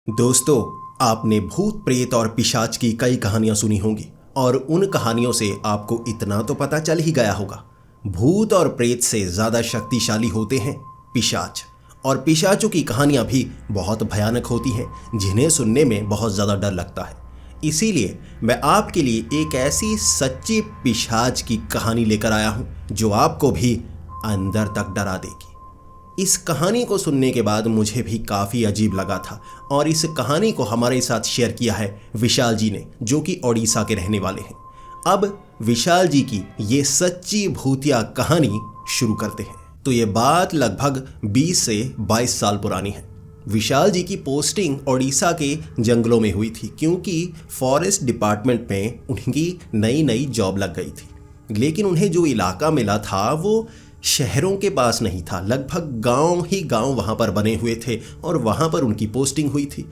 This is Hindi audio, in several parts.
दोस्तों, आपने भूत प्रेत और पिशाच की कई कहानियां सुनी होंगी और उन कहानियों से आपको इतना तो पता चल ही गया होगा, भूत और प्रेत से ज़्यादा शक्तिशाली होते हैं पिशाच। और पिशाचों की कहानियां भी बहुत भयानक होती हैं, जिन्हें सुनने में बहुत ज़्यादा डर लगता है। इसीलिए मैं आपके लिए एक ऐसी सच्ची पिशाच की कहानी लेकर आया हूं जो आपको भी अंदर तक डरा देगी। इस कहानी को सुनने के बाद मुझे भी काफ़ी अजीब लगा था और इस कहानी को हमारे साथ शेयर किया है विशाल जी ने, जो कि ओडिशा के रहने वाले हैं। अब विशाल जी की ये सच्ची भूतिया कहानी शुरू करते हैं। तो ये बात लगभग 20 से 22 साल पुरानी है। विशाल जी की पोस्टिंग ओडिशा के जंगलों में हुई थी, क्योंकि फॉरेस्ट डिपार्टमेंट में उनकी नई जॉब लग गई थी। लेकिन उन्हें जो इलाका मिला था वो शहरों के पास नहीं था, लगभग गांव ही गांव वहां पर बने हुए थे और वहां पर उनकी पोस्टिंग हुई थी।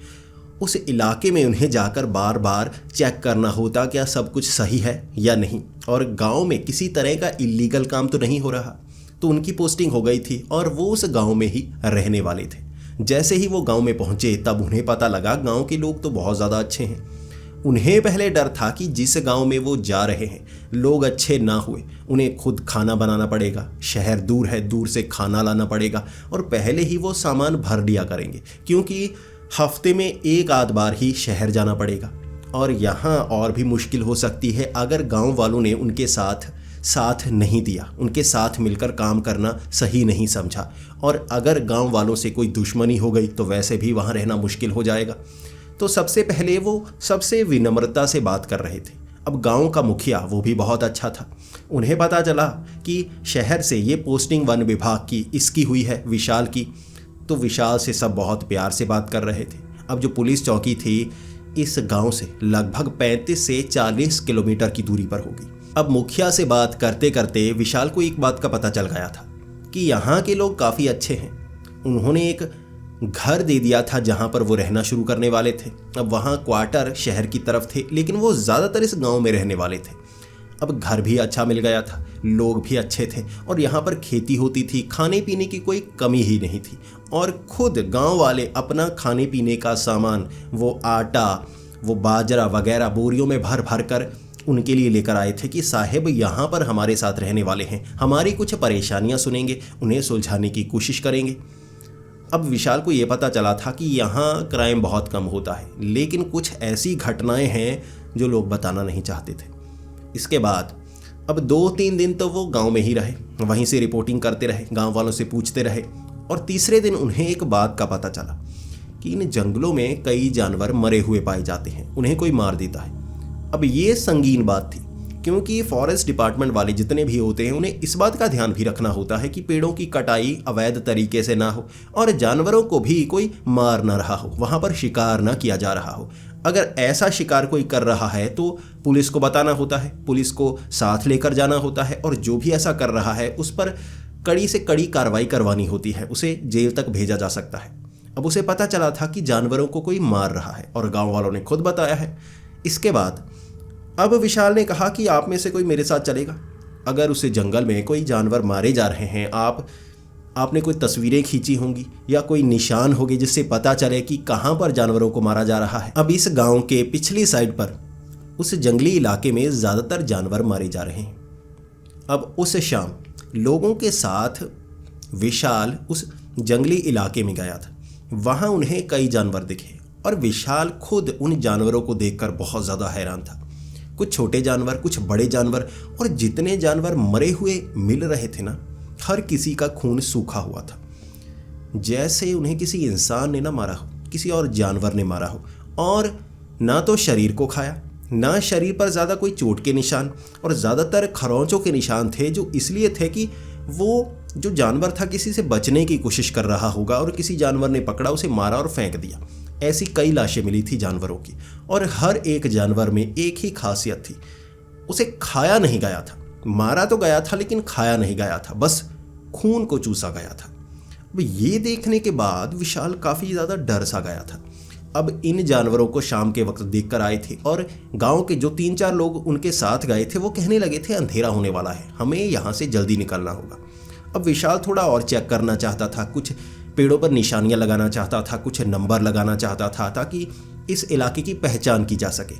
उस इलाके में उन्हें जाकर बार बार चेक करना होता क्या सब कुछ सही है या नहीं, और गांव में किसी तरह का इलीगल काम तो नहीं हो रहा। तो उनकी पोस्टिंग हो गई थी और वो उस गांव में ही रहने वाले थे। जैसे ही वो गांव में पहुंचे तब उन्हें पता लगा गांव के लोग तो बहुत ज़्यादा अच्छे हैं। उन्हें पहले डर था कि जिस गांव में वो जा रहे हैं लोग अच्छे ना हुए, उन्हें खुद खाना बनाना पड़ेगा, शहर दूर है, दूर से खाना लाना पड़ेगा और पहले ही वो सामान भर दिया करेंगे, क्योंकि हफ्ते में एक आध बार ही शहर जाना पड़ेगा। और यहाँ और भी मुश्किल हो सकती है अगर गांव वालों ने उनके साथ नहीं दिया, उनके साथ मिलकर काम करना सही नहीं समझा, और अगर गांव वालों से कोई दुश्मनी हो गई तो वैसे भी वहाँ रहना मुश्किल हो जाएगा। तो सबसे पहले वो सबसे विनम्रता से बात कर रहे थे। अब गांव का मुखिया वो भी बहुत अच्छा था। उन्हें पता चला कि शहर से ये पोस्टिंग वन विभाग की इसकी हुई है, विशाल की। तो विशाल से सब बहुत प्यार से बात कर रहे थे। अब जो पुलिस चौकी थी इस गांव से लगभग 35 से 40 किलोमीटर की दूरी पर होगी। अब मुखिया से बात करते करते विशाल को एक बात का पता चल गया था कि यहाँ के लोग काफ़ी अच्छे हैं। उन्होंने एक घर दे दिया था जहां पर वो रहना शुरू करने वाले थे। अब वहां क्वार्टर शहर की तरफ थे, लेकिन वो ज़्यादातर इस गांव में रहने वाले थे। अब घर भी अच्छा मिल गया था, लोग भी अच्छे थे और यहाँ पर खेती होती थी, खाने पीने की कोई कमी ही नहीं थी। और खुद गांव वाले अपना खाने पीने का सामान, वो आटा, वो बाजरा वगैरह बोरियों में भर भर कर उनके लिए लेकर आए थे कि साहेब यहाँ पर हमारे साथ रहने वाले हैं, हमारी कुछ परेशानियाँ सुनेंगे, उन्हें सुलझाने की कोशिश करेंगे। अब विशाल को ये पता चला था कि यहाँ क्राइम बहुत कम होता है, लेकिन कुछ ऐसी घटनाएं हैं जो लोग बताना नहीं चाहते थे। इसके बाद अब 2-3 दिन तो वो गांव में ही रहे, वहीं से रिपोर्टिंग करते रहे, गांव वालों से पूछते रहे। और तीसरे दिन उन्हें एक बात का पता चला कि इन जंगलों में कई जानवर मरे हुए पाए जाते हैं, उन्हें कोई मार देता है। अब ये संगीन बात थी, क्योंकि फॉरेस्ट डिपार्टमेंट वाले जितने भी होते हैं उन्हें इस बात का ध्यान भी रखना होता है कि पेड़ों की कटाई अवैध तरीके से ना हो और जानवरों को भी कोई मार ना रहा हो, वहाँ पर शिकार ना किया जा रहा हो। अगर ऐसा शिकार कोई कर रहा है तो पुलिस को बताना होता है, पुलिस को साथ लेकर जाना होता है, और जो भी ऐसा कर रहा है उस पर कड़ी से कड़ी कार्रवाई करवानी होती है, उसे जेल तक भेजा जा सकता है। अब उसे पता चला था कि जानवरों को कोई मार रहा है और गाँव वालों ने खुद बताया है। इसके बाद अब विशाल ने कहा कि आप में से कोई मेरे साथ चलेगा। अगर उसे जंगल में कोई जानवर मारे जा रहे हैं, आपने कोई तस्वीरें खींची होंगी या कोई निशान होंगे जिससे पता चले कि कहाँ पर जानवरों को मारा जा रहा है। अब इस गांव के पिछली साइड पर उस जंगली इलाके में ज़्यादातर जानवर मारे जा रहे हैं। अब उस शाम लोगों के साथ विशाल उस जंगली इलाके में गया था। वहाँ उन्हें कई जानवर दिखे और विशाल खुद उन जानवरों को देखकर बहुत ज़्यादा हैरान था। कुछ छोटे जानवर, कुछ बड़े जानवर, और जितने जानवर मरे हुए मिल रहे थे ना, हर किसी का खून सूखा हुआ था, जैसे उन्हें किसी इंसान ने ना मारा हो, किसी और जानवर ने मारा हो। और ना तो शरीर को खाया, ना शरीर पर ज़्यादा कोई चोट के निशान, और ज़्यादातर खरोंचों के निशान थे, जो इसलिए थे कि वो जो जानवर था किसी से बचने की कोशिश कर रहा होगा और किसी जानवर ने पकड़ा, उसे मारा और फेंक दिया। ऐसी कई लाशें मिली थी जानवरों की, और हर एक जानवर में एक ही खासियत थी, उसे खाया नहीं गया था। मारा तो गया था लेकिन खाया नहीं गया था, बस खून को चूसा गया था। अब ये देखने के बाद विशाल काफ़ी ज़्यादा डर सा गया था। अब इन जानवरों को शाम के वक्त देख कर आए थे और गांव के जो 3-4 लोग उनके साथ गए थे वो कहने लगे थे अंधेरा होने वाला है, हमें यहाँ से जल्दी निकलना होगा। अब विशाल थोड़ा और चेक करना चाहता था, कुछ पेड़ों पर निशानियां लगाना चाहता था, कुछ नंबर लगाना चाहता था ताकि इस इलाके की पहचान की जा सके।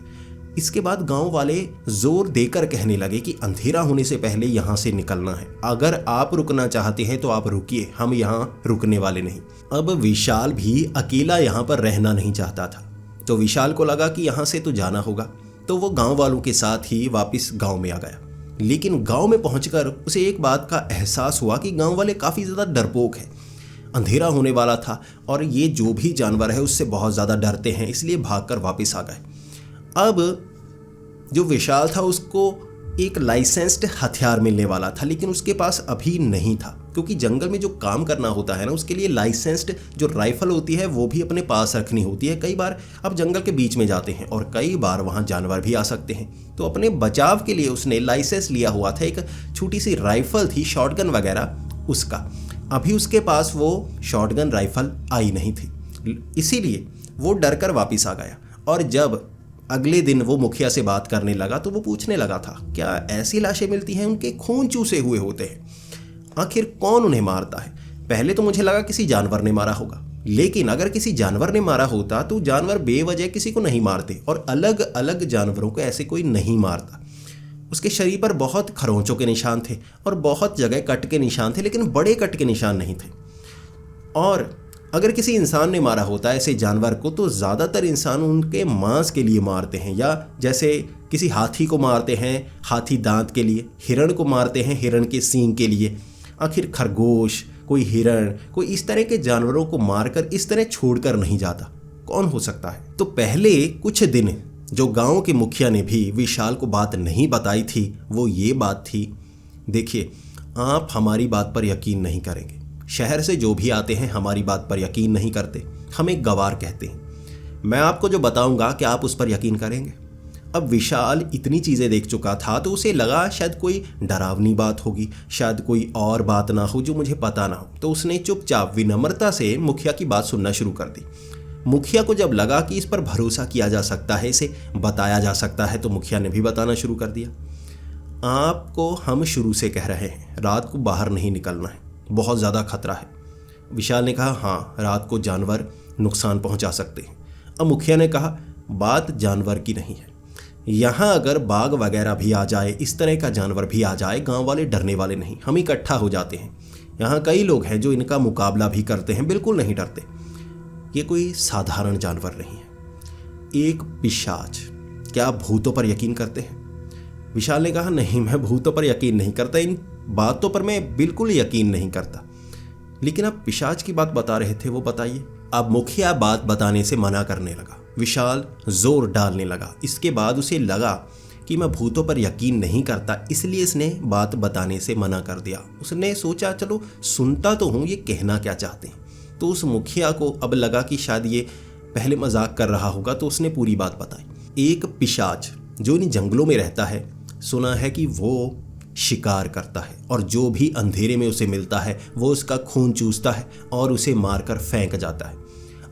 इसके बाद गांव वाले जोर देकर कहने लगे कि अंधेरा होने से पहले यहाँ से निकलना है। अगर आप रुकना चाहते हैं तो आप रुकिए, हम यहाँ रुकने वाले नहीं। अब विशाल भी अकेला यहाँ पर रहना नहीं चाहता था, तो विशाल को लगा कि यहाँ से तो जाना होगा, तो वो गांव वालों के साथ ही वापस गांव में आ गया। लेकिन गांव में पहुंचकर उसे एक बात का एहसास हुआ कि गांव वाले काफ़ी ज़्यादा डरपोक हैं। अंधेरा होने वाला था और ये जो भी जानवर है उससे बहुत ज़्यादा डरते हैं, इसलिए भागकर वापस आ गए। अब जो विशाल था उसको एक लाइसेंस्ड हथियार मिलने वाला था, लेकिन उसके पास अभी नहीं था, क्योंकि जंगल में जो काम करना होता है ना, उसके लिए लाइसेंस्ड जो राइफल होती है वो भी अपने पास रखनी होती है। कई बार आप जंगल के बीच में जाते हैं और कई बार वहाँ जानवर भी आ सकते हैं, तो अपने बचाव के लिए उसने लाइसेंस लिया हुआ था। एक छोटी सी राइफल थी, शॉटगन वगैरह उसका। अभी उसके पास वो शॉटगन राइफल आई नहीं थी, इसीलिए वो डर कर वापिस आ गया। और जब अगले दिन वो मुखिया से बात करने लगा तो वो पूछने लगा था, क्या ऐसी लाशें मिलती हैं उनके खून चूसे हुए होते हैं? आखिर कौन उन्हें मारता है? पहले तो मुझे लगा किसी जानवर ने मारा होगा, लेकिन अगर किसी जानवर ने मारा होता तो जानवर बेवजह किसी को नहीं मारते, और अलग अलग जानवरों को ऐसे कोई नहीं मारता। उसके शरीर पर बहुत खरोंचों के निशान थे और बहुत जगह कट के निशान थे, लेकिन बड़े कट के निशान नहीं थे। और अगर किसी इंसान ने मारा होता ऐसे जानवर को तो ज़्यादातर इंसान उनके मांस के लिए मारते हैं, या जैसे किसी हाथी को मारते हैं हाथी दांत के लिए, हिरण को मारते हैं हिरण के सींग के लिए। आखिर खरगोश, कोई हिरण, कोई इस तरह के जानवरों को मारकर इस तरह छोड़कर नहीं जाता, कौन हो सकता है? तो पहले कुछ दिन जो गांव के मुखिया ने भी विशाल को बात नहीं बताई थी, वो ये बात थी, देखिए आप हमारी बात पर यकीन नहीं करेंगे, शहर से जो भी आते हैं हमारी बात पर यकीन नहीं करते, हमें गवार कहते हैं। मैं आपको जो बताऊंगा क्या आप उस पर यकीन करेंगे? अब विशाल इतनी चीज़ें देख चुका था तो उसे लगा शायद कोई डरावनी बात होगी, शायद कोई और बात ना हो जो मुझे पता ना हो, तो उसने चुपचाप विनम्रता से मुखिया की बात सुनना शुरू कर दी। मुखिया को जब लगा कि इस पर भरोसा किया जा सकता है, इसे बताया जा सकता है, तो मुखिया ने भी बताना शुरू कर दिया। आपको हम शुरू से कह रहे हैं रात को बाहर नहीं निकलना है, बहुत ज़्यादा खतरा है। विशाल ने कहा, हाँ रात को जानवर नुकसान पहुंचा सकते हैं। अब मुखिया ने कहा, बात जानवर की नहीं है, यहाँ अगर बाघ वगैरह भी आ जाए, इस तरह का जानवर भी आ जाए, गांव वाले डरने वाले नहीं, हम इकट्ठा हो जाते हैं। यहाँ कई लोग हैं जो इनका मुकाबला भी करते हैं, बिल्कुल नहीं डरते। ये कोई साधारण जानवर नहीं है, एक पिशाच। क्या आप भूतों पर यकीन करते हैं? विशाल ने कहा, नहीं मैं भूतों पर यकीन नहीं करता, इन बातों पर मैं बिल्कुल यकीन नहीं करता। लेकिन आप पिशाच की बात बता रहे थे, वो बताइए। अब मुखिया बात बताने से मना करने लगा, विशाल जोर डालने लगा। इसके बाद उसे लगा कि मैं भूतों पर यकीन नहीं करता, इसलिए इसने बात बताने से मना कर दिया। उसने सोचा चलो सुनता तो हूँ ये कहना क्या चाहते हैं। तो उस मुखिया को अब लगा कि शायद ये पहले मजाक कर रहा होगा, तो उसने पूरी बात बताई। एक पिशाच जो इन जंगलों में रहता है, सुना है कि वो शिकार करता है और जो भी अंधेरे में उसे मिलता है वो उसका खून चूसता है और उसे मारकर फेंक जाता है।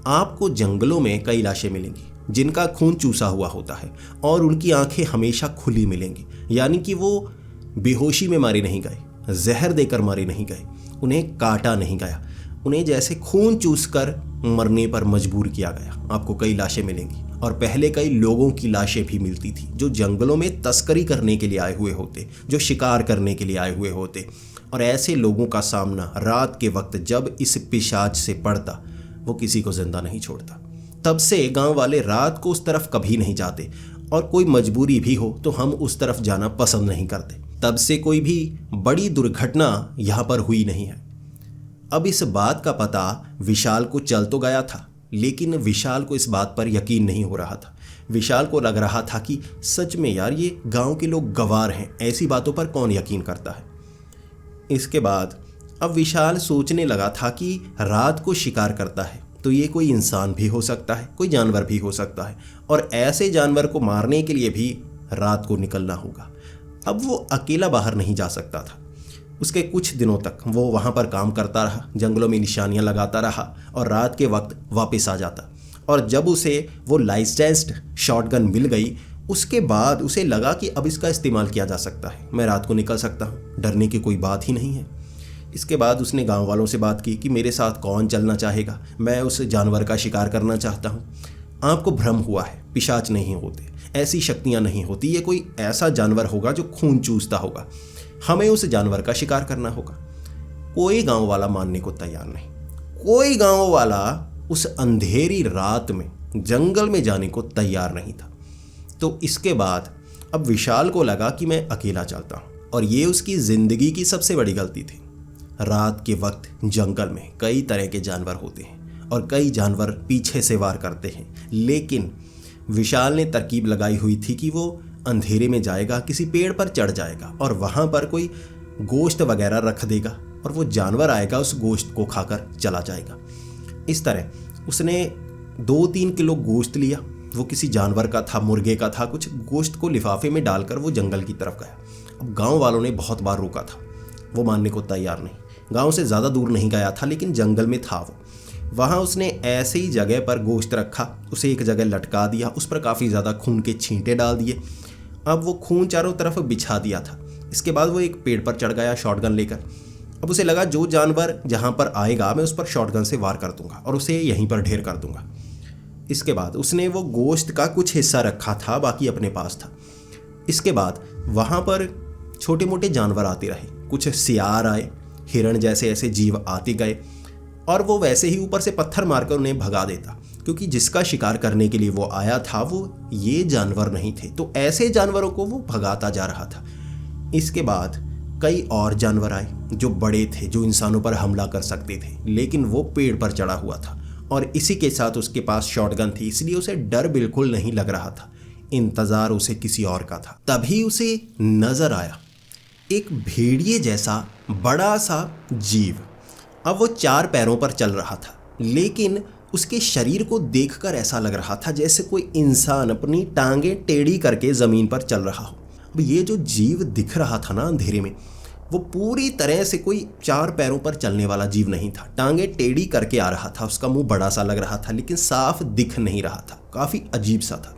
आपको जंगलों में कई लाशें मिलेंगी जिनका खून चूसा हुआ होता है और उनकी आंखें हमेशा खुली मिलेंगी, यानी कि वो बेहोशी में मारे नहीं गए, जहर देकर मारे नहीं गए, उन्हें काटा नहीं गया, उन्हें जैसे खून चूसकर मरने पर मजबूर किया गया। आपको कई लाशें मिलेंगी और पहले कई लोगों की लाशें भी मिलती थी जो जंगलों में तस्करी करने के लिए आए हुए होते, जो शिकार करने के लिए आए हुए होते। और ऐसे लोगों का सामना रात के वक्त जब इस पिशाच से पड़ता, वो किसी को जिंदा नहीं छोड़ता। तब से गांव वाले रात को उस तरफ कभी नहीं जाते, और कोई मजबूरी भी हो तो हम उस तरफ जाना पसंद नहीं करते। तब से कोई भी बड़ी दुर्घटना यहाँ पर हुई नहीं है। अब इस बात का पता विशाल को चल तो गया था, लेकिन विशाल को इस बात पर यकीन नहीं हो रहा था। विशाल को लग रहा था कि सच में यार ये गांव के लोग गवार हैं, ऐसी बातों पर कौन यकीन करता है। इसके बाद अब विशाल सोचने लगा था कि रात को शिकार करता है तो ये कोई इंसान भी हो सकता है, कोई जानवर भी हो सकता है, और ऐसे जानवर को मारने के लिए भी रात को निकलना होगा। अब वो अकेला बाहर नहीं जा सकता था। उसके कुछ दिनों तक वो वहाँ पर काम करता रहा, जंगलों में निशानियाँ लगाता रहा और रात के वक्त वापस आ जाता। और जब उसे वो लाइसेंस्ड शॉटगन मिल गई, उसके बाद उसे लगा कि अब इसका इस्तेमाल किया जा सकता है, मैं रात को निकल सकता हूँ, डरने की कोई बात ही नहीं है। इसके बाद उसने गांव वालों से बात की कि मेरे साथ कौन चलना चाहेगा, मैं उस जानवर का शिकार करना चाहता हूँ। आपको भ्रम हुआ है, पिशाच नहीं होते, ऐसी शक्तियाँ नहीं होती, ये कोई ऐसा जानवर होगा जो खून चूसता होगा, हमें उस जानवर का शिकार करना होगा। कोई गांव वाला मानने को तैयार नहीं। कोई गांव वाला उस अंधेरी रात में जंगल में जाने को तैयार नहीं था। तो इसके बाद अब विशाल को लगा कि मैं अकेला चलता हूँ, और ये उसकी ज़िंदगी की सबसे बड़ी गलती थी। रात के वक्त जंगल में कई तरह के जानवर होते हैं और कई जानवर पीछे से वार करते हैं, लेकिन विशाल ने तरकीब लगाई हुई थी कि वो अंधेरे में जाएगा, किसी पेड़ पर चढ़ जाएगा और वहाँ पर कोई गोश्त वगैरह रख देगा और वो जानवर आएगा, उस गोश्त को खाकर चला जाएगा। इस तरह उसने 2-3 किलो गोश्त लिया, वो किसी जानवर का था, मुर्गे का था, कुछ गोश्त को लिफाफे में डालकर वो जंगल की तरफ गया। अब गांव वालों ने बहुत बार रोका था, वो मानने को तैयार नहीं। गांव से ज़्यादा दूर नहीं गया था, लेकिन जंगल में था वो। वहाँ उसने ऐसे ही जगह पर गोश्त रखा, उसे एक जगह लटका दिया, उस पर काफ़ी ज़्यादा खून के छींटे डाल दिए। अब वो खून चारों तरफ बिछा दिया था। इसके बाद वो एक पेड़ पर चढ़ गया शॉटगन लेकर। अब उसे लगा जो जानवर जहाँ पर आएगा मैं उस पर शॉटगन से वार कर दूंगा और उसे यहीं पर ढेर कर दूंगा। इसके बाद उसने वो गोश्त का कुछ हिस्सा रखा था, बाकी अपने पास था। इसके बाद वहाँ पर छोटे मोटे जानवर आते रहे, कुछ सियार आए, हिरण जैसे ऐसे जीव आते गए, और वो वैसे ही ऊपर से पत्थर मारकर उन्हें भगा देता, क्योंकि जिसका शिकार करने के लिए वो आया था वो ये जानवर नहीं थे, तो ऐसे जानवरों को वो भगाता जा रहा था। इसके बाद कई और जानवर आए जो बड़े थे, जो इंसानों पर हमला कर सकते थे, लेकिन वो पेड़ पर चढ़ा हुआ था और इसी के साथ उसके पास शॉटगन थी, इसलिए उसे डर बिल्कुल नहीं लग रहा था। इंतज़ार उसे किसी और का था। तभी उसे नज़र आया एक भेड़िए जैसा बड़ा सा जीव। अब वो 4 पैरों पर चल रहा था, लेकिन उसके शरीर को देखकर ऐसा लग रहा था जैसे कोई इंसान अपनी टांगें टेढ़ी करके ज़मीन पर चल रहा हो। अब ये जो जीव दिख रहा था ना अंधेरे में, वो पूरी तरह से कोई 4 पैरों पर चलने वाला जीव नहीं था। टांगें टेढ़ी करके आ रहा था, उसका मुंह बड़ा सा लग रहा था, लेकिन साफ दिख नहीं रहा था, काफ़ी अजीब सा था।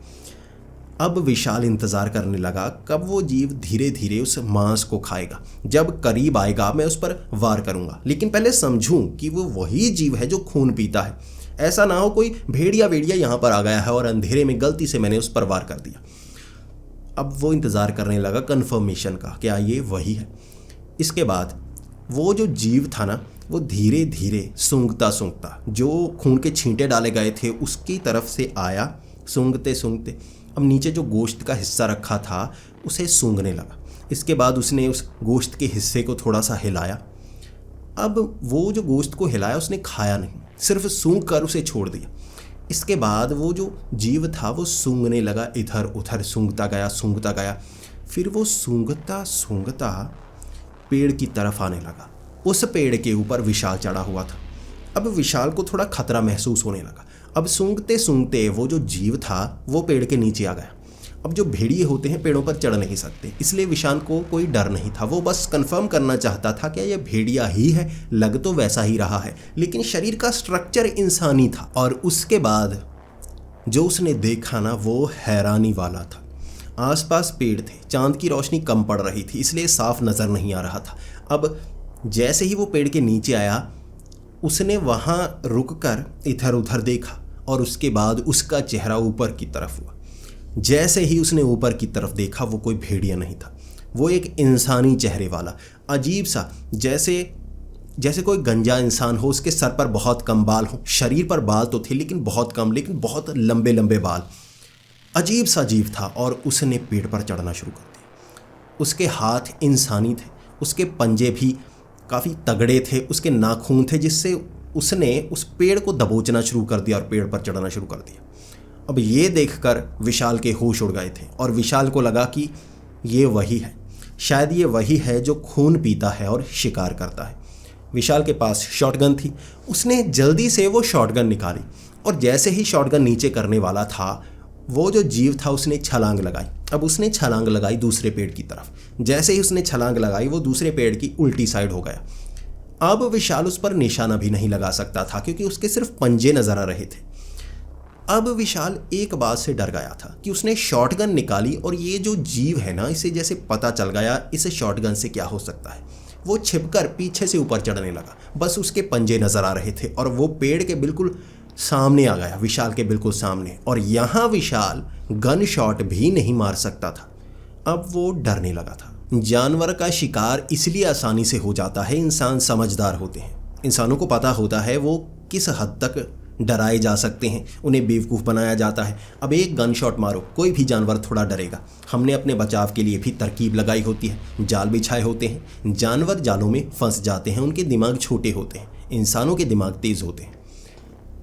अब विशाल इंतज़ार करने लगा कब वो जीव धीरे धीरे उस मांस को खाएगा। जब करीब आएगा मैं उस पर वार करूंगा, लेकिन पहले समझूं कि वो वही जीव है जो खून पीता है। ऐसा ना हो कोई भेड़िया वेड़िया यहाँ पर आ गया है और अंधेरे में गलती से मैंने उस पर वार कर दिया। अब वो इंतज़ार करने लगा कन्फर्मेशन का, क्या ये वही है। इसके बाद वो जो जीव था ना, वो धीरे धीरे सूंघता सूंघता जो खून के छींटे डाले गए थे उसकी तरफ से आया, सूंघते सूंघते अब नीचे जो गोश्त का हिस्सा रखा था उसे सूंघने लगा। इसके बाद उसने उस गोश्त के हिस्से को थोड़ा सा हिलाया। अब वो जो गोश्त को हिलाया उसने खाया नहीं, सिर्फ सूंघ कर उसे छोड़ दिया। इसके बाद वो जो जीव था वो सूंघने लगा, इधर उधर सूंघता गया। फिर वो सूंघता सूंघता पेड़ की तरफ आने लगा। उस पेड़ के ऊपर विशाल चढ़ा हुआ था। अब विशाल को थोड़ा खतरा महसूस होने लगा। अब सूंघते सूंघते वो जो जीव था वो पेड़ के नीचे आ गया। अब जो भेड़िए होते हैं पेड़ों पर चढ़ नहीं सकते, इसलिए विशाल को कोई डर नहीं था। वो बस कंफर्म करना चाहता था क्या ये भेड़िया ही है, लग तो वैसा ही रहा है, लेकिन शरीर का स्ट्रक्चर इंसानी था। और उसके बाद जो उसने देखा ना वो हैरानी वाला था। आसपास पेड़ थे, चांद की रोशनी कम पड़ रही थी, इसलिए साफ नज़र नहीं आ रहा था। अब जैसे ही वो पेड़ के नीचे आया उसने वहाँ रुककर इधर उधर देखा और उसके बाद उसका चेहरा ऊपर की तरफ हुआ। जैसे ही उसने ऊपर की तरफ देखा वो कोई भेड़िया नहीं था, वो एक इंसानी चेहरे वाला अजीब सा, जैसे कोई गंजा इंसान हो, उसके सर पर बहुत कम बाल हो, शरीर पर बाल तो थे लेकिन बहुत कम, लेकिन बहुत लंबे लंबे बाल। अजीब सा जीव था और उसने पेड़ पर चढ़ना शुरू कर दिया। उसके हाथ इंसानी थे, उसके पंजे भी काफ़ी तगड़े थे, उसके नाखून थे जिससे उसने उस पेड़ को दबोचना शुरू कर दिया और पेड़ पर चढ़ना शुरू कर दिया। अब ये देखकर विशाल के होश उड़ गए थे और विशाल को लगा कि ये वही है, शायद ये वही है जो खून पीता है और शिकार करता है। विशाल के पास शॉटगन थी, उसने जल्दी से वो शॉटगन निकाली और जैसे ही शॉटगन नीचे करने वाला था वो जो जीव था उसने छलांग लगाई। अब उसने छलांग लगाई दूसरे पेड़ की तरफ। जैसे ही उसने छलांग लगाई वो दूसरे पेड़ की उल्टी साइड हो गया। अब विशाल उस पर निशाना भी नहीं लगा सकता था क्योंकि उसके सिर्फ पंजे नजर आ रहे थे। अब विशाल एक बात से डर गया था कि उसने शॉटगन निकाली और ये जो जीव है ना, इसे जैसे पता चल गया इसे शॉटगन से क्या हो सकता है। वो छिपकर पीछे से ऊपर चढ़ने लगा। बस उसके पंजे नजर आ रहे थे और वो पेड़ के बिल्कुल सामने आ गया, विशाल के बिल्कुल सामने। और यहाँ विशाल गन शॉट भी नहीं मार सकता था। अब वो डरने लगा था। जानवर का शिकार इसलिए आसानी से हो जाता है, इंसान समझदार होते हैं। इंसानों को पता होता है वो किस हद तक डराए जा सकते हैं, उन्हें बेवकूफ़ बनाया जाता है। अब एक गन शॉट मारो, कोई भी जानवर थोड़ा डरेगा। हमने अपने बचाव के लिए भी तरकीब लगाई होती है, जाल बिछाए होते हैं। जानवर जालों में फंस जाते हैं, उनके दिमाग छोटे होते हैं, इंसानों के दिमाग तेज़ होते हैं।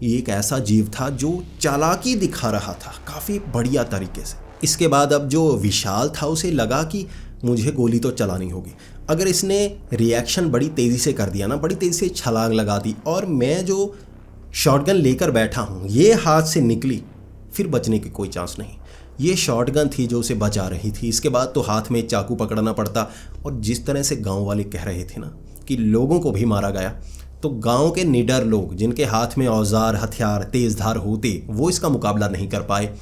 ये एक ऐसा जीव था जो चालाकी दिखा रहा था काफ़ी बढ़िया तरीके से। इसके बाद अब जो विशाल था उसे लगा कि मुझे गोली तो चलानी होगी। अगर इसने रिएक्शन बड़ी तेज़ी से कर दिया ना, बड़ी तेज़ी से छलांग लगा दी और मैं जो शॉटगन लेकर बैठा हूँ ये हाथ से निकली, फिर बचने की कोई चांस नहीं। ये शॉटगन थी जो उसे बचा रही थी। इसके बाद तो हाथ में चाकू पकड़ना पड़ता। और जिस तरह से गांव वाले कह रहे थे ना कि लोगों को भी मारा गया, तो गांव के निडर लोग जिनके हाथ में औजार हथियार तेज़धार होते, वो इसका मुकाबला नहीं कर पाए।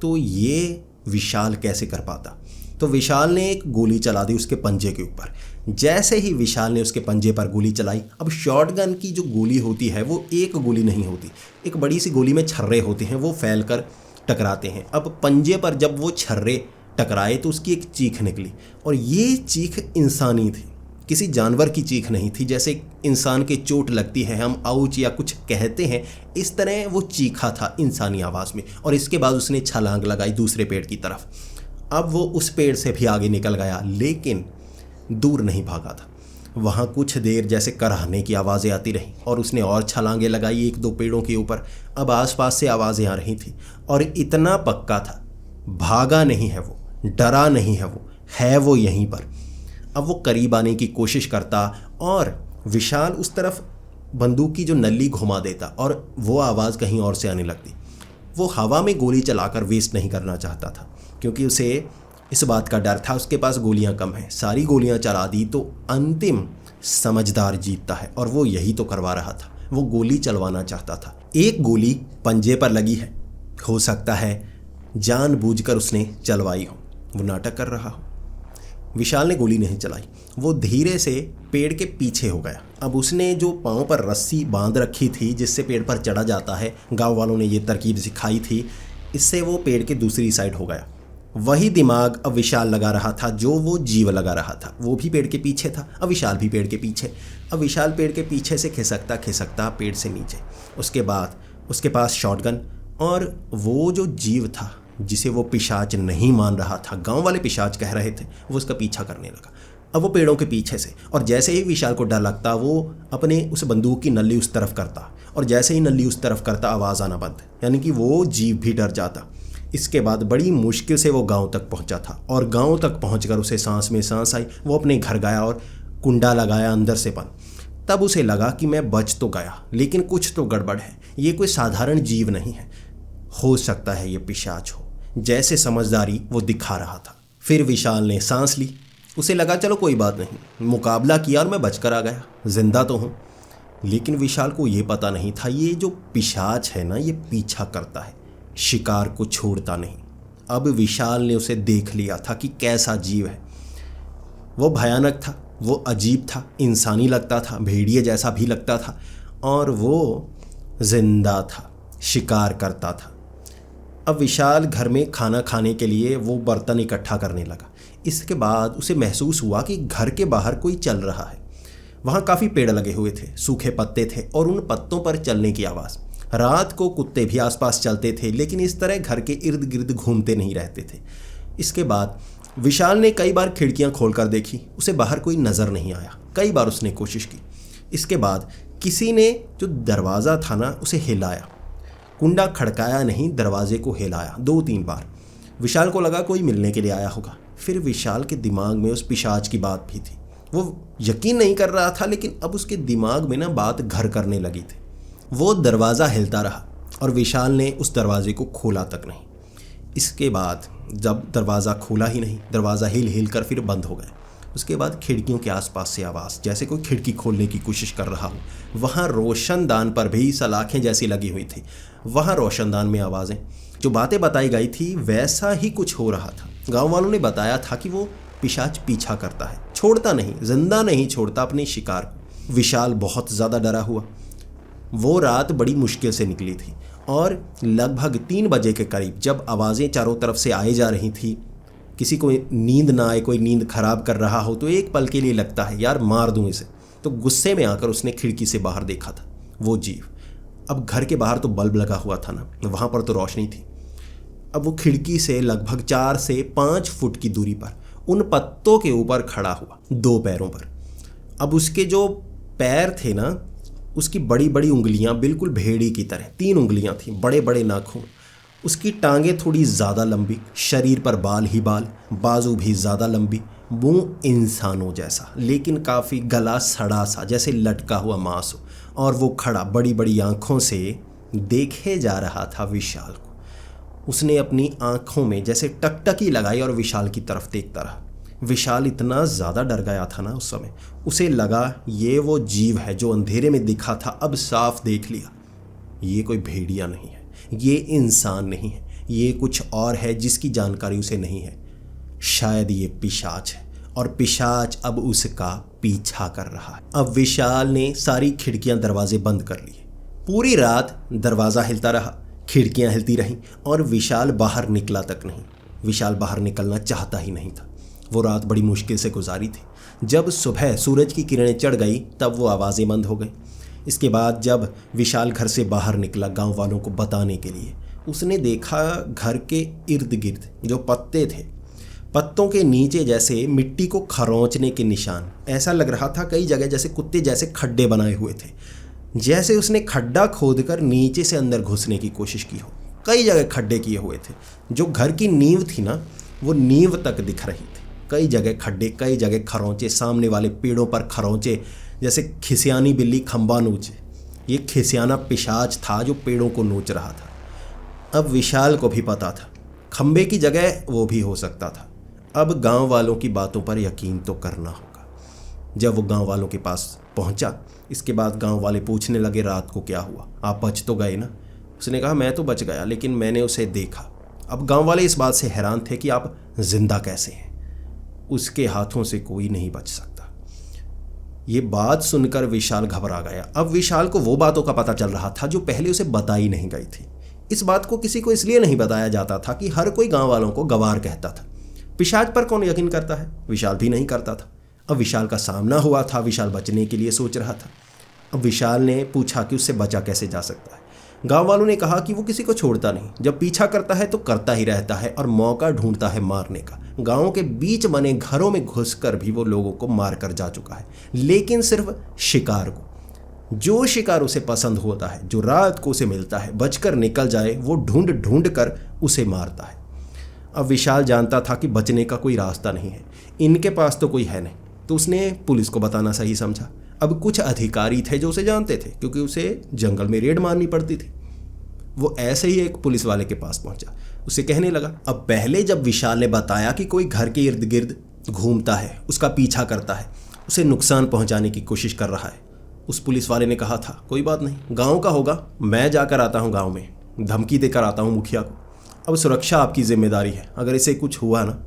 तो ये विशाल कैसे कर पाता? तो विशाल ने एक गोली चला दी उसके पंजे के ऊपर। जैसे ही विशाल ने उसके पंजे पर गोली चलाई, अब शॉटगन की जो गोली होती है वो एक गोली नहीं होती, एक बड़ी सी गोली में छर्रे होते हैं, वो फैल कर टकराते हैं। अब पंजे पर जब वो छर्रे टकराए तो उसकी एक चीख निकली, और ये चीख इंसानी थी, किसी जानवर की चीख नहीं थी। जैसे इंसान के चोट लगती है, हम आउच या कुछ कहते हैं, इस तरह वो चीखा था इंसानी आवाज़ में। और इसके बाद उसने छलांग लगाई दूसरे पेड़ की तरफ। अब वो उस पेड़ से भी आगे निकल गया, लेकिन दूर नहीं भागा था। वहाँ कुछ देर जैसे कराहने की आवाज़ें आती रहीं और उसने और छलांगे लगाई एक दो पेड़ों के ऊपर। अब आसपास से आवाज़ें आ रही थी और इतना पक्का था, भागा नहीं है वो, डरा नहीं है वो यहीं पर। अब वो करीब आने की कोशिश करता और विशाल उस तरफ बंदूक की जो नली घुमा देता और वो आवाज़ कहीं और से आने लगती। वो हवा में गोली चलाकर वेस्ट नहीं करना चाहता था, क्योंकि उसे इस बात का डर था उसके पास गोलियां कम हैं। सारी गोलियां चला दी तो अंतिम समझदार जीतता है, और वो यही तो करवा रहा था। वो गोली चलवाना चाहता था। एक गोली पंजे पर लगी है, हो सकता है जानबूझकर उसने चलवाई हो, वो नाटक कर रहा हो। विशाल ने गोली नहीं चलाई, वो धीरे से पेड़ के पीछे हो गया। अब उसने जो पाँव पर रस्सी बांध रखी थी जिससे पेड़ पर चढ़ा जाता है, गांव वालों ने ये तरकीब सिखाई थी, इससे वो पेड़ के दूसरी साइड हो गया। वही दिमाग अब विशाल लगा रहा था जो वो जीव लगा रहा था। वो भी पेड़ के पीछे था, अब विशाल भी पेड़ के पीछे। अब विशाल पेड़ के पीछे से खिसकता खिसकता पेड़ से नीचे। उसके बाद उसके पास शॉटगन, और वो जो जीव था जिसे वो पिशाच नहीं मान रहा था, गांव वाले पिशाच कह रहे थे, वो उसका पीछा करने लगा। अब वो पेड़ों के पीछे से, और जैसे ही विशाल को डर लगता वो अपने उस बंदूक की नली उस तरफ करता, और जैसे ही नली उस तरफ करता आवाज़ आना बंद, यानी कि वो जीव भी डर जाता। इसके बाद बड़ी मुश्किल से वो गांव तक पहुंचा था, और गांव तक पहुंचकर उसे सांस में सांस आई। वो अपने घर गया और कुंडा लगाया अंदर से बंद। तब उसे लगा कि मैं बच तो गया, लेकिन कुछ तो गड़बड़ है, ये कोई साधारण जीव नहीं है, हो सकता है ये पिशाच हो। जैसे समझदारी वो दिखा रहा था। फिर विशाल ने सांस ली, उसे लगा चलो कोई बात नहीं, मुकाबला किया और मैं बचकर आ गया, जिंदा तो हूँ। लेकिन विशाल को ये पता नहीं था ये जो पिशाच है ना, ये पीछा करता है, शिकार को छोड़ता नहीं। अब विशाल ने उसे देख लिया था कि कैसा जीव है। वो भयानक था, वो अजीब था, इंसानी लगता था, भेड़िए जैसा भी लगता था, और वो जिंदा था, शिकार करता था। अब विशाल घर में खाना खाने के लिए वो बर्तन इकट्ठा करने लगा। इसके बाद उसे महसूस हुआ कि घर के बाहर कोई चल रहा है। वहाँ काफ़ी पेड़ लगे हुए थे, सूखे पत्ते थे और उन पत्तों पर चलने की आवाज़। रात को कुत्ते भी आसपास चलते थे, लेकिन इस तरह घर के इर्द गिर्द घूमते नहीं रहते थे। इसके बाद विशाल ने कई बार खिड़कियां खोलकर देखी, उसे बाहर कोई नज़र नहीं आया। कई बार उसने कोशिश की। इसके बाद किसी ने जो दरवाज़ा था ना उसे हिलाया, कुंडा खड़काया नहीं, दरवाजे को हिलाया 2-3 बार। विशाल को लगा कोई मिलने के लिए आया होगा। फिर विशाल के दिमाग में उस पिशाच की बात भी थी। वो यकीन नहीं कर रहा था, लेकिन अब उसके दिमाग में ना बात घर करने लगी थी। वो दरवाज़ा हिलता रहा और विशाल ने उस दरवाजे को खोला तक नहीं। इसके बाद जब दरवाज़ा खोला ही नहीं, दरवाज़ा हिल कर फिर बंद हो गया। उसके बाद खिड़कियों के आसपास से आवाज़, जैसे कोई खिड़की खोलने की कोशिश कर रहा हो। वहाँ रोशनदान पर भी सलाखें जैसी लगी हुई थी। वहाँ रोशनदान में आवाज़ें, जो बातें बताई गई थी वैसा ही कुछ हो रहा था। गांव वालों ने बताया था कि वो पिशाच पीछा करता है, छोड़ता नहीं, जिंदा नहीं छोड़ता अपने शिकार को। विशाल बहुत ज़्यादा डरा हुआ। वो रात बड़ी मुश्किल से निकली थी और लगभग 3 बजे के करीब जब आवाज़ें चारों तरफ से आए जा रही थी, किसी को नींद ना आए, कोई नींद खराब कर रहा हो तो एक पल के लिए लगता है यार मार दूं इसे। तो गुस्से में आकर उसने खिड़की से बाहर देखा था वो जीव। अब घर के बाहर तो बल्ब लगा हुआ था ना, वहाँ पर तो रोशनी थी। अब वो खिड़की से लगभग 4 से 5 फुट की दूरी पर उन पत्तों के ऊपर खड़ा हुआ, 2 पैरों पर। अब उसके जो पैर थे ना, उसकी बड़ी बड़ी उंगलियां बिल्कुल भेड़ी की तरह 3 उंगलियां थीं, बड़े बड़े नाखून। उसकी टांगें थोड़ी ज़्यादा लंबी, शरीर पर बाल ही बाल, बाजू भी ज़्यादा लंबी, मुंह इंसानों जैसा लेकिन काफ़ी गला सड़ा सा जैसे लटका हुआ मांस हो। और वो खड़ा बड़ी बड़ी आँखों से देखे जा रहा था विशाल को। उसने अपनी आँखों में जैसे टकटकी लगाई और विशाल की तरफ देखता रहा। विशाल इतना ज़्यादा डर गया था ना उस समय, उसे लगा ये वो जीव है जो अंधेरे में दिखा था, अब साफ देख लिया। ये कोई भेड़िया नहीं है, ये इंसान नहीं है, ये कुछ और है जिसकी जानकारी उसे नहीं है। शायद ये पिशाच है और पिशाच अब उसका पीछा कर रहा है। अब विशाल ने सारी खिड़कियां दरवाजे बंद कर लिए। पूरी रात दरवाज़ा हिलता रहा, खिड़कियां हिलती रहीं और विशाल बाहर निकला तक नहीं। विशाल बाहर निकलना चाहता ही नहीं था। वो रात बड़ी मुश्किल से गुजारी थी। जब सुबह सूरज की किरणें चढ़ गई तब वो आवाज़ें बंद हो गई। इसके बाद जब विशाल घर से बाहर निकला गांव वालों को बताने के लिए, उसने देखा घर के इर्द गिर्द जो पत्ते थे, पत्तों के नीचे जैसे मिट्टी को खरोंचने के निशान। ऐसा लग रहा था कई जगह जैसे कुत्ते जैसे खड्डे बनाए हुए थे, जैसे उसने खड्डा खोदकर नीचे से अंदर घुसने की कोशिश की हो। कई जगह खड्डे किए हुए थे। जो घर की नींव थी ना, वो नींव तक दिख रही थी। कई जगह खड्डे, कई जगह खरोंचे, सामने वाले पेड़ों पर खरोंचे जैसे खिसियानी बिल्ली खंबा नोचे। ये खिसियाना पिशाच था जो पेड़ों को नोच रहा था। अब विशाल को भी पता था खंबे की जगह वो भी हो सकता था। अब गांव वालों की बातों पर यकीन तो करना होगा। जब वो गांव वालों के पास पहुंचा, इसके बाद गांव वाले पूछने लगे रात को क्या हुआ, आप बच तो गए ना। उसने कहा मैं तो बच गया लेकिन मैंने उसे देखा। अब गांव वाले इस बात से हैरान थे कि आप जिंदा कैसे हैं, उसके हाथों से कोई नहीं बच सकता। ये बात सुनकर विशाल घबरा गया। अब विशाल को वो बातों का पता चल रहा था जो पहले उसे बताई नहीं गई थी। इस बात को किसी को इसलिए नहीं बताया जाता था कि हर कोई गांव वालों को गवार कहता था। पिशाच पर कौन यकीन करता है, विशाल भी नहीं करता था। अब विशाल का सामना हुआ था, विशाल बचने के लिए सोच रहा था। अब विशाल ने पूछा कि उससे बचा कैसे जा सकता है। गांव वालों ने कहा कि वो किसी को छोड़ता नहीं, जब पीछा करता है तो करता ही रहता है और मौका ढूंढता है मारने का। गांव के बीच बने घरों में घुसकर भी वो लोगों को मार कर जा चुका है, लेकिन सिर्फ शिकार को। जो शिकार उसे पसंद होता है, जो रात को उसे मिलता है, बचकर निकल जाए, वो ढूंढ ढूंढ कर उसे मारता है। अब विशाल जानता था कि बचने का कोई रास्ता नहीं है, इनके पास तो कोई है नहीं, तो उसने पुलिस को बताना सही समझा। अब कुछ अधिकारी थे जो उसे जानते थे क्योंकि उसे जंगल में रेड मारनी पड़ती थी। वो ऐसे ही एक पुलिस वाले के पास पहुंचा, उसे कहने लगा। अब पहले जब विशाल ने बताया कि कोई घर के इर्द गिर्द घूमता है, उसका पीछा करता है, उसे नुकसान पहुंचाने की कोशिश कर रहा है, उस पुलिस वाले ने कहा था कोई बात नहीं, गांव का होगा, मैं जाकर आता हूं गांव में, धमकी देकर आता हूं मुखिया को। अब सुरक्षा आपकी जिम्मेदारी है, अगर इसे कुछ हुआ ना,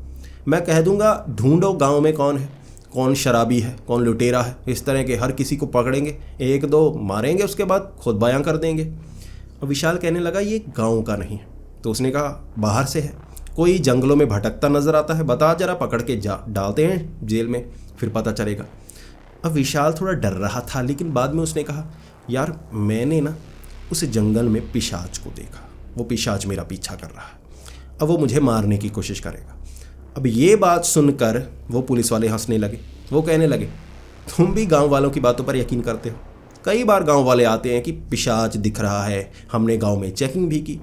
मैं कह दूंगा ढूंढो गांव में कौन है, कौन शराबी है, कौन लुटेरा है, इस तरह के हर किसी को पकड़ेंगे, 1-2 मारेंगे, उसके बाद खुद बयां कर देंगे। अब विशाल कहने लगा ये गांव का नहीं है। तो उसने कहा बाहर से है, कोई जंगलों में भटकता नजर आता है, बता जरा, पकड़ के डालते हैं जेल में, फिर पता चलेगा। अब विशाल थोड़ा डर रहा था, लेकिन बाद में उसने कहा यार मैंने ना उस जंगल में पिशाच को देखा, वो पिशाच मेरा पीछा कर रहा है, अब वो मुझे मारने की कोशिश करेगा। अब ये बात सुनकर वो पुलिस वाले हंसने लगे। वो कहने लगे तुम भी गांव वालों की बातों पर यकीन करते हो, कई बार गांव वाले आते हैं कि पिशाच दिख रहा है, हमने गांव में चेकिंग भी की।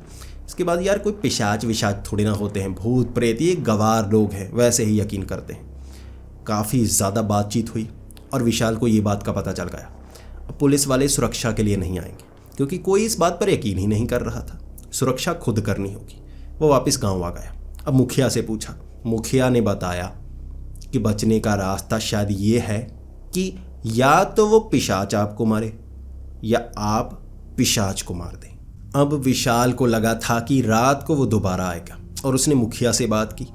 इसके बाद यार कोई पिशाच विशाच थोड़े ना होते हैं, भूत प्रेत ये गवार लोग हैं, वैसे ही यकीन करते हैं। काफ़ी ज़्यादा बातचीत हुई और विशाल को ये बात का पता चल गया अब पुलिस वाले सुरक्षा के लिए नहीं आएंगे, क्योंकि कोई इस बात पर यकीन ही नहीं कर रहा था, सुरक्षा खुद करनी होगी। वो वापस गाँव आ गया। अब मुखिया से पूछा, मुखिया ने बताया कि बचने का रास्ता शायद ये है कि या तो वो पिशाच आपको मारे या आप पिशाच को मार दें। अब विशाल को लगा था कि रात को वो दोबारा आएगा और उसने मुखिया से बात की।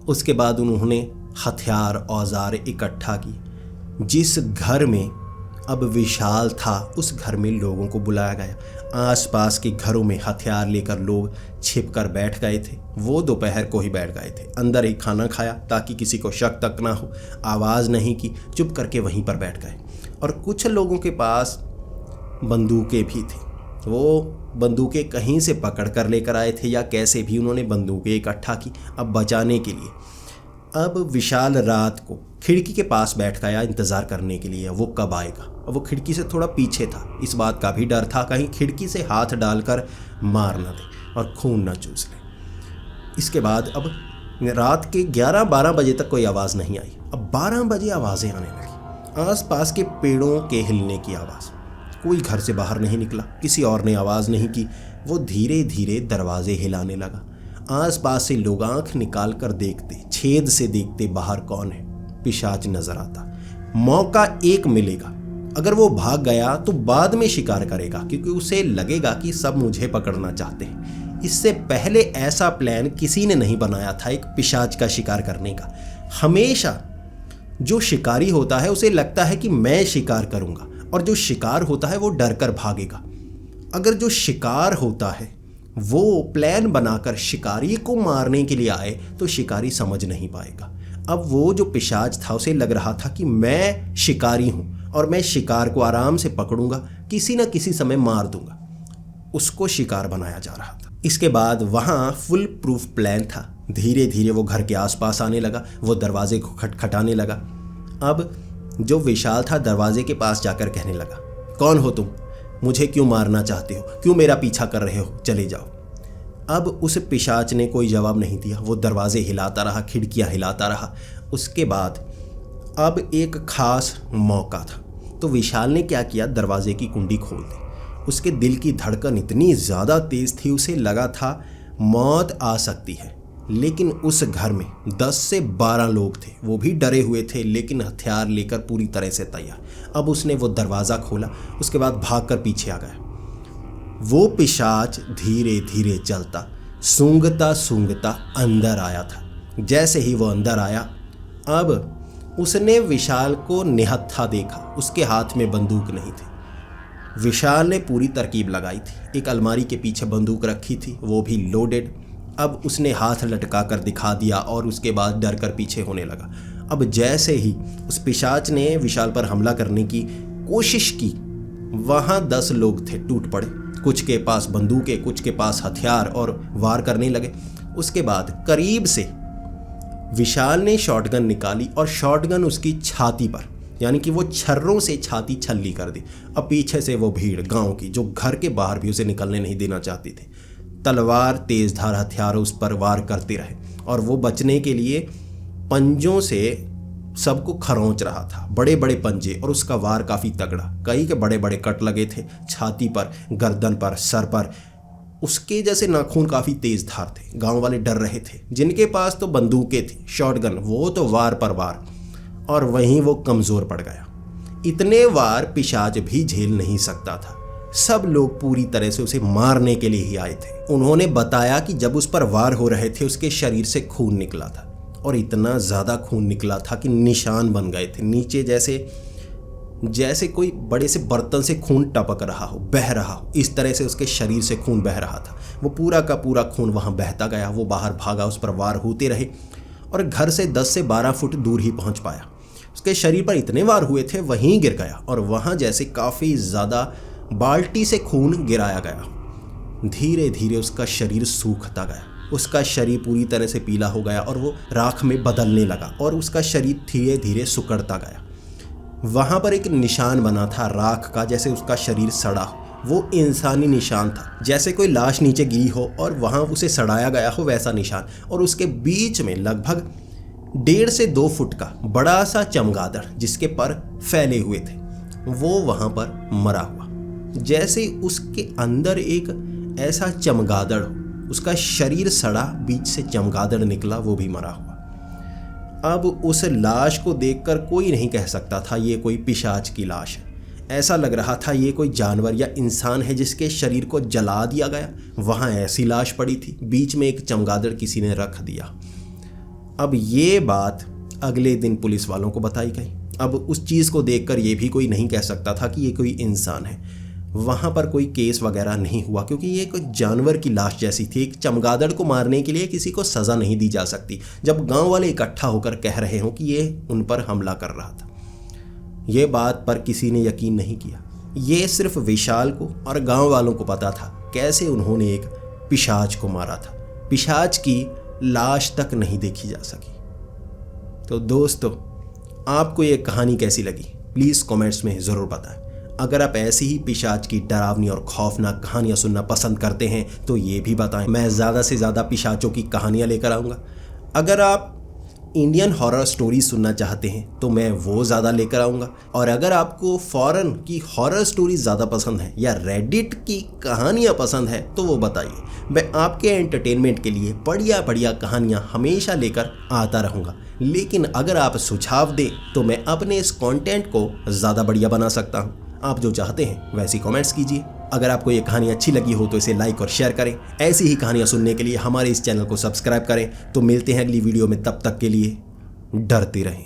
उसके बाद उन्होंने हथियार औजार इकट्ठा किए। जिस घर में अब विशाल था उस घर में लोगों को बुलाया गया। आसपास के घरों में हथियार लेकर लोग छिपकर बैठ गए थे। वो दोपहर को ही बैठ गए थे। अंदर ही खाना खाया ताकि किसी को शक तक ना हो। आवाज़ नहीं की, चुप करके वहीं पर बैठ गए। और कुछ लोगों के पास बंदूकें भी थी। वो बंदूकें कहीं से पकड़ कर लेकर आए थे या कैसे भी उन्होंने बंदूकें इकट्ठा की अब बचाने के लिए। अब विशाल रात को खिड़की के पास बैठ गया इंतज़ार करने के लिए वो कब आएगा। अब वो खिड़की से थोड़ा पीछे था। इस बात का भी डर था कहीं खिड़की से हाथ डालकर मार न दे और खून न चूस ले। इसके बाद अब रात के 11-12 बजे तक कोई आवाज़ नहीं आई। अब 12 बजे आवाज़ें आने लगी, आसपास के पेड़ों के हिलने की आवाज़। कोई घर से बाहर नहीं निकला, किसी और ने आवाज़ नहीं की। वो धीरे धीरे दरवाजे हिलाने लगा। आसपास से लोग आंख निकाल कर देखते, छेद से देखते बाहर कौन है। पिशाच नजर आता। मौका एक मिलेगा, अगर वो भाग गया तो बाद में शिकार करेगा क्योंकि उसे लगेगा कि सब मुझे पकड़ना चाहते हैं। इससे पहले ऐसा प्लान किसी ने नहीं बनाया था एक पिशाच का शिकार करने का। हमेशा जो शिकारी होता है उसे लगता है कि मैं शिकार करूंगा, और जो शिकार होता है वो डर कर भागेगा। अगर जो शिकार होता है वो प्लान बनाकर शिकारी को मारने के लिए आए तो शिकारी समझ नहीं पाएगा। अब वो जो पिशाच था उसे लग रहा था कि मैं शिकारी हूँ और मैं शिकार को आराम से पकड़ूंगा, किसी न किसी समय मार दूंगा। उसको शिकार बनाया जा रहा था। इसके बाद वहाँ फुल प्रूफ प्लान था। धीरे धीरे वो घर के आसपास आने लगा। वो दरवाजे को खटखटाने लगा। अब जो विशाल था दरवाजे के पास जाकर कहने लगा, कौन हो तुम? मुझे क्यों मारना चाहते हो? क्यों मेरा पीछा कर रहे हो? चले जाओ। अब उस पिशाच ने कोई जवाब नहीं दिया। वो दरवाजे हिलाता रहा, खिड़कियां हिलाता रहा। उसके बाद अब एक खास मौका था तो विशाल ने क्या किया, दरवाजे की कुंडी खोल दी। उसके दिल की धड़कन इतनी ज़्यादा तेज़ थी, उसे लगा था मौत आ सकती है। लेकिन उस घर में 10 से 12 लोग थे। वो भी डरे हुए थे लेकिन हथियार लेकर पूरी तरह से तैयार। अब उसने वो दरवाज़ा खोला, उसके बाद भागकर पीछे आ गया। वो पिशाच धीरे धीरे चलता, सूंघता सूंघता अंदर आया था। जैसे ही वो अंदर आया, अब उसने विशाल को निहत्था देखा। उसके हाथ में बंदूक नहीं थी। विशाल ने पूरी तरकीब लगाई थी। एक अलमारी के पीछे बंदूक रखी थी, वो भी लोडेड। अब उसने हाथ लटका कर दिखा दिया और उसके बाद डर कर पीछे होने लगा। अब जैसे ही उस पिशाच ने विशाल पर हमला करने की कोशिश की, वहाँ 10 लोग थे, टूट पड़े। कुछ के पास बंदूकें, कुछ के पास हथियार, और वार करने लगे। उसके बाद करीब से विशाल ने शॉटगन निकाली और शॉटगन उसकी छाती पर, यानी कि वो छर्रों से छाती छल्ली कर दी। अब पीछे से वो भीड़ गांव की जो घर के बाहर भी उसे निकलने नहीं देना चाहती थी, तलवार तेजधार हथियार उस पर वार करते रहे और वो बचने के लिए पंजों से सबको खरोंच रहा था, बड़े बड़े पंजे, और उसका वार काफ़ी तगड़ा। कई के बड़े बड़े कट लगे थे छाती पर, गर्दन पर, सर पर। उसके जैसे नाखून काफ़ी तेज धार थे। गांव वाले डर रहे थे। जिनके पास तो बंदूकें थी, शॉटगन, वो तो वार पर वार, और वहीं वो कमज़ोर पड़ गया। इतने वार पिशाच भी झेल नहीं सकता था। सब लोग पूरी तरह से उसे मारने के लिए ही आए थे। उन्होंने बताया कि जब उस पर वार हो रहे थे उसके शरीर से खून निकला था, और इतना ज़्यादा खून निकला था कि निशान बन गए थे नीचे, जैसे कोई बड़े से बर्तन से खून टपक रहा हो, बह रहा हो। इस तरह से उसके शरीर से खून बह रहा था। वो पूरा का पूरा खून वहाँ बहता गया। वो बाहर भागा, उस पर वार होते रहे और घर से 10 से 12 फुट दूर ही पहुँच पाया। उसके शरीर पर इतने वार हुए थे, वहीं गिर गया, और वहाँ जैसे काफ़ी ज़्यादा बाल्टी से खून गिराया गया। धीरे धीरे उसका शरीर सूखता गया। उसका शरीर पूरी तरह से पीला हो गया और वो राख में बदलने लगा, और उसका शरीर धीरे धीरे सिकुड़ता गया। वहाँ पर एक निशान बना था राख का, जैसे उसका शरीर सड़ा हो। वो इंसानी निशान था, जैसे कोई लाश नीचे गिरी हो और वहाँ उसे सड़ाया गया हो, वैसा निशान। और उसके बीच में लगभग 1.5 से 2 फुट का बड़ा सा चमगादड़, जिसके पर फैले हुए थे, वो वहाँ पर मरा हुआ। जैसे उसके अंदर एक ऐसा चमगादड़ हो, उसका शरीर सड़ा, बीच से चमगादड़ निकला, वो भी मरा हुआ। अब उस लाश को देखकर कोई नहीं कह सकता था ये कोई पिशाच की लाश है। ऐसा लग रहा था ये कोई जानवर या इंसान है जिसके शरीर को जला दिया गया। वहाँ ऐसी लाश पड़ी थी, बीच में एक चमगादड़ किसी ने रख दिया। अब ये बात अगले दिन पुलिस वालों को बताई गई। अब उस चीज़ को देखकर ये भी कोई नहीं कह सकता था कि ये कोई इंसान है। वहाँ पर कोई केस वगैरह नहीं हुआ क्योंकि ये कोई जानवर की लाश जैसी थी। एक चमगादड़ को मारने के लिए किसी को सज़ा नहीं दी जा सकती जब गांव वाले इकट्ठा होकर कह रहे हों कि ये उन पर हमला कर रहा था। ये बात पर किसी ने यकीन नहीं किया। ये सिर्फ विशाल को और गांव वालों को पता था कैसे उन्होंने एक पिशाच को मारा था। पिशाच की लाश तक नहीं देखी जा सकी। तो दोस्तों, आपको ये कहानी कैसी लगी प्लीज़ कमेंट्स में ज़रूर बताएं। अगर आप ऐसी ही पिशाच की डरावनी और खौफनाक कहानियाँ सुनना पसंद करते हैं तो ये भी बताएं। मैं ज़्यादा से ज़्यादा पिशाचों की कहानियाँ लेकर आऊँगा। अगर आप इंडियन हॉरर स्टोरी सुनना चाहते हैं तो मैं वो ज़्यादा लेकर आऊँगा। और अगर आपको फॉरेन की हॉरर स्टोरी ज़्यादा पसंद है या रेडिट की कहानियाँ पसंद है तो वो बताइए। मैं आपके एंटरटेनमेंट के लिए बढ़िया बढ़िया कहानियाँ हमेशा लेकर आता रहूँगा। लेकिन अगर आप सुझाव दें तो मैं अपने इस कंटेंट को ज़्यादा बढ़िया बना सकता हूँ। आप जो चाहते हैं वैसी कमेंट्स कीजिए। अगर आपको ये कहानी अच्छी लगी हो तो इसे लाइक और शेयर करें। ऐसी ही कहानियाँ सुनने के लिए हमारे इस चैनल को सब्सक्राइब करें। तो मिलते हैं अगली वीडियो में, तब तक के लिए डरते रहें।